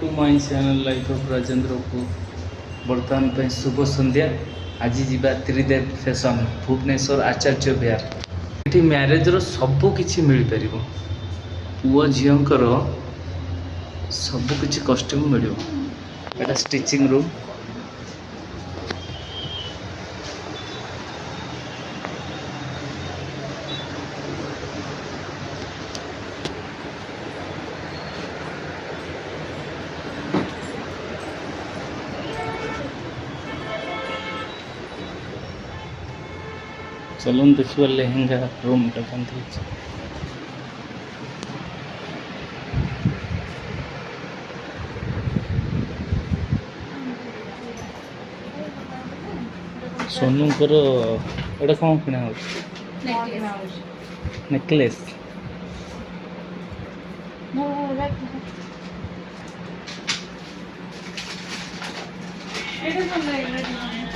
To my channel life of Rajendra को बर्तमान पे शुभ संध्या। आज जीवा त्रिदेव फैशन भुवनेश्वर आचार्य विहार। ये मैरेज रो सब किछि मिल परिबो, पुओ झियंकर सब किछि कस्ट्यूम मिलिबो। एटा स्टिचिंग रूम। चलन देखिए लेहेंगा रूम टा केमती सोनू एटा कौन किना हो necklace It is on the